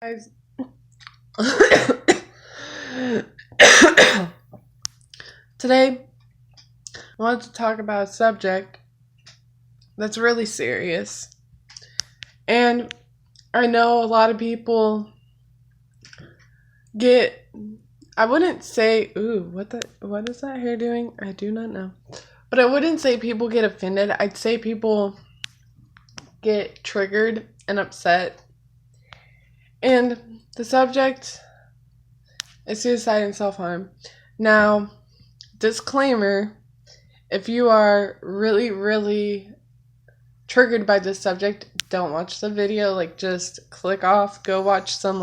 Guys, today I wanted to talk about a subject that's really serious. And I know a lot of people get, I wouldn't say, what is that hair doing? I do not know. But I wouldn't say people get offended. I'd say people get triggered and upset. And the subject is suicide and self-harm. Now, disclaimer, if you are really, really triggered by this subject, don't watch the video. Just click off. Go watch some,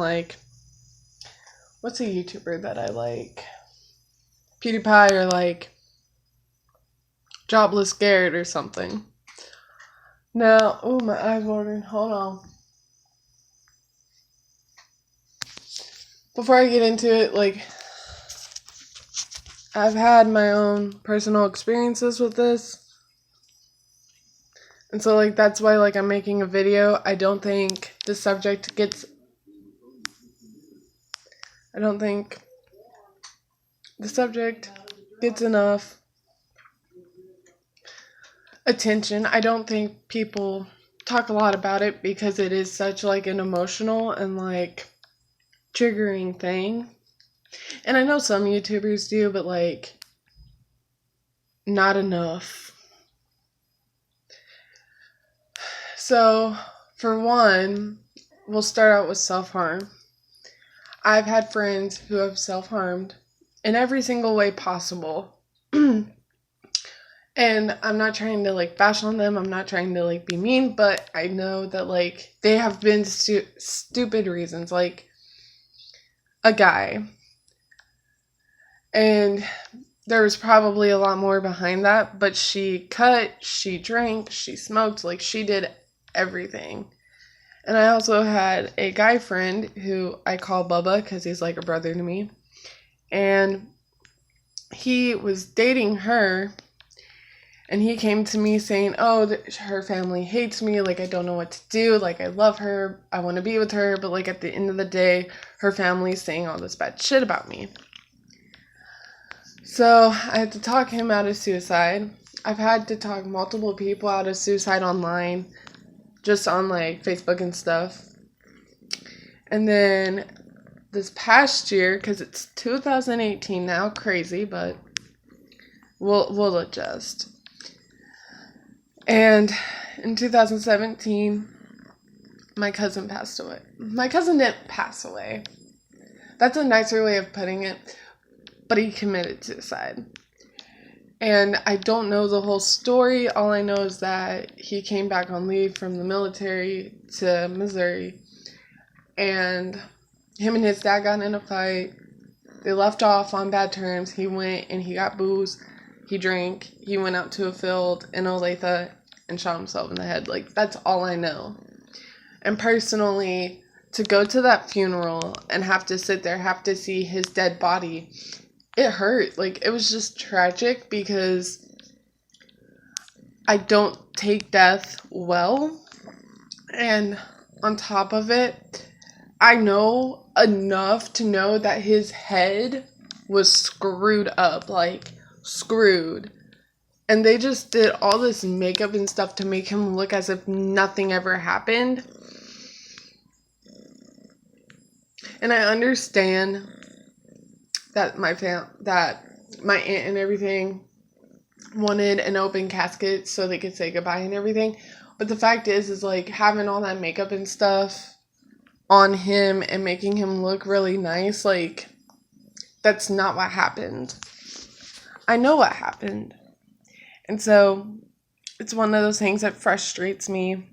what's a YouTuber that I like? PewDiePie or, Jobless Garrett or something. Now, my eye's watering. Hold on. Before I get into it, I've had my own personal experiences with this. And so, that's why, I'm making a video. I don't think the subject gets enough attention. I don't think people talk a lot about it because it is such, an emotional and, triggering thing. And I know some YouTubers do, but, not enough. So, for one, we'll start out with self-harm. I've had friends who have self-harmed in every single way possible. And I'm not trying to, bash on them. I'm not trying to, be mean, but I know that, they have been stupid reasons. A guy. And there was probably a lot more behind that, but she cut, she drank, she smoked, she did everything. And I also had a guy friend who I call Bubba because he's like a brother to me. And he was dating her, and he came to me saying, her family hates me, I don't know what to do, I love her, I want to be with her, but at the end of the day, her family's saying all this bad shit about me. So I had to talk him out of suicide. I've had to talk multiple people out of suicide online, just on Facebook and stuff. And then this past year, because it's 2018 now, crazy, but we'll adjust. And in 2017, my cousin passed away. My cousin didn't pass away. That's a nicer way of putting it. But he committed suicide. And I don't know the whole story. All I know is that he came back on leave from the military to Missouri. And him and his dad got in a fight. They left off on bad terms. He went and he got booze. He drank. He went out to a field in Olathe and shot himself in the head. That's all I know. And personally, to go to that funeral and have to sit there, have to see his dead body, it hurt. It was just tragic because I don't take death well. And on top of it, I know enough to know that his head was screwed up, screwed. And they just did all this makeup and stuff to make him look as if nothing ever happened. And I understand that my aunt and everything wanted an open casket so they could say goodbye and everything. But the fact is having all that makeup and stuff on him and making him look really nice, that's not what happened. I know what happened. And so it's one of those things that frustrates me.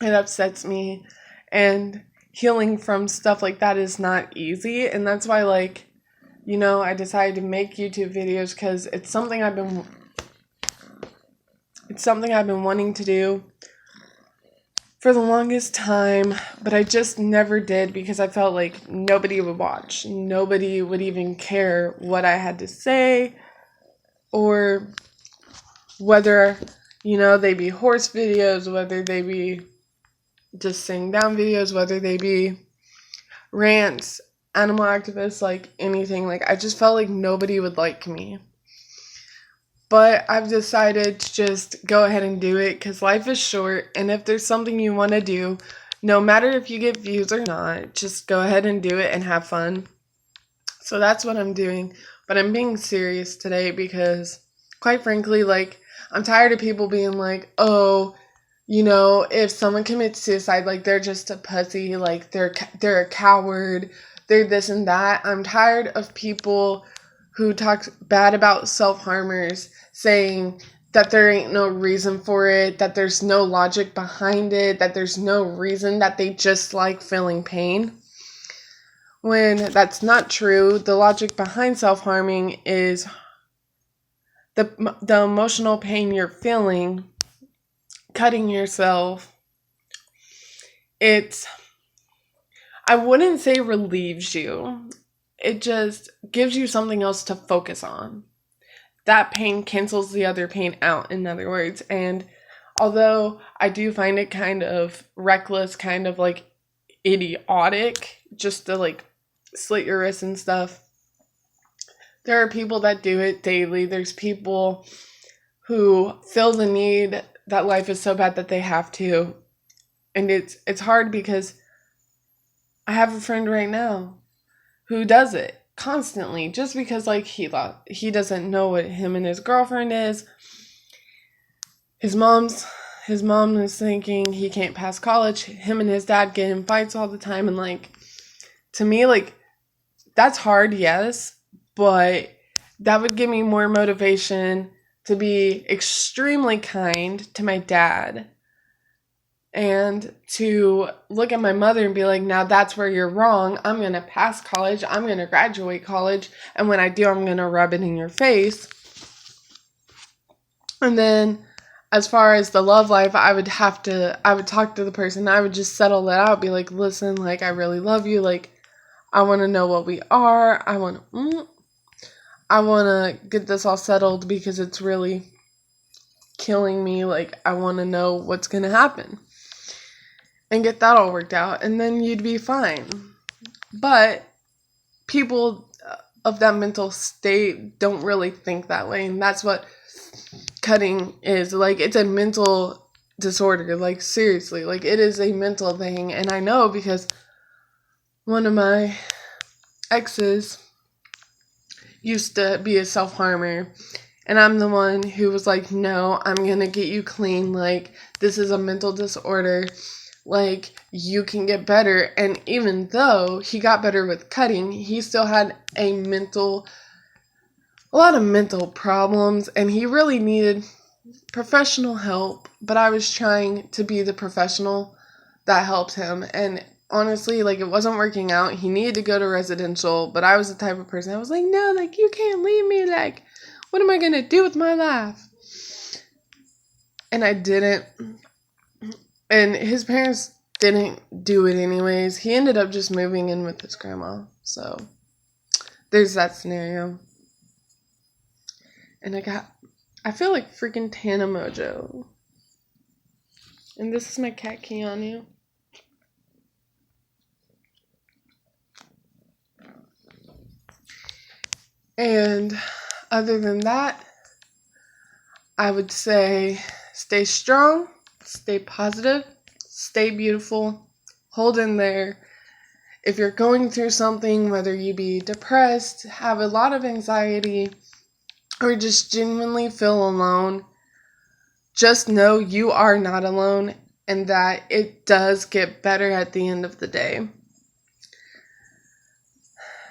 It upsets me. And healing from stuff like that is not easy. And that's why, I decided to make YouTube videos because it's something I've been wanting to do for the longest time, but I just never did because I felt like nobody would watch. Nobody would even care what I had to say, or whether, they be horse videos, whether they be just sitting down videos, whether they be rants, animal activists, like anything. Like, I just felt like nobody would like me. But I've decided to just go ahead and do it because life is short. And if there's something you want to do, no matter if you get views or not, just go ahead and do it and have fun. So that's what I'm doing. But I'm being serious today because, quite frankly, like, I'm tired of people being like, oh, you know, if someone commits suicide, like, they're just a pussy, like, they're a coward, they're this and that. I'm tired of people who talk bad about self-harmers saying that there ain't no reason for it, that there's no logic behind it, that there's no reason, that they just like feeling pain. When that's not true, the logic behind self-harming is the emotional pain you're feeling, cutting yourself. I wouldn't say relieves you. It just gives you something else to focus on. That pain cancels the other pain out, in other words. And although I do find it kind of reckless, kind of like idiotic, just to like slit your wrists and stuff, there are people that do it daily. There's people who feel the need that life is so bad that they have to. And it's hard because I have a friend right now who does it constantly just because, like, he doesn't know what him and his girlfriend is. His mom is thinking he can't pass college. Him and his dad get in fights all the time. And, like, to me, like, that's hard, yes, but that would give me more motivation to be extremely kind to my dad and to look at my mother and be like, now that's where you're wrong. I'm going to pass college. I'm going to graduate college. And when I do, I'm going to rub it in your face. And then as far as the love life, I would talk to the person. I would just settle that out. Be like, listen, like, I really love you. Like, I want to know what we are. I want to get this all settled because it's really killing me. Like, I want to know what's going to happen. And get that all worked out, and then you'd be fine. But people of that mental state don't really think that way, and that's what cutting is. Like, it's a mental disorder, like, seriously. Like, it is a mental thing, and I know because one of my exes used to be a self-harmer, and I'm the one who was like, no, I'm gonna get you clean. Like, this is a mental disorder. Like, you can get better. And even though he got better with cutting, he still had a lot of mental problems, and he really needed professional help. But I was trying to be the professional that helped him. And honestly, like, it wasn't working out. He needed to go to residential, but I was the type of person, I was like, no, like, you can't leave me. Like, what am I going to do with my life? And I didn't. And his parents didn't do it anyways. He ended up just moving in with his grandma. So there's that scenario. And I feel like freaking Tana Mojo. And this is my cat Keanu. And other than that, I would say stay strong, stay positive, stay beautiful, hold in there. If you're going through something, whether you be depressed, have a lot of anxiety, or just genuinely feel alone, just know you are not alone and that it does get better at the end of the day.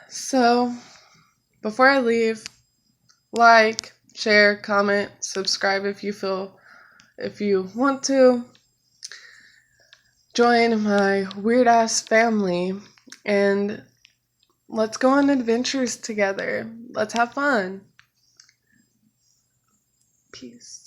So, before I leave, like, share, comment, subscribe if you want to. Join my weird ass family and let's go on adventures together. Let's have fun. Peace.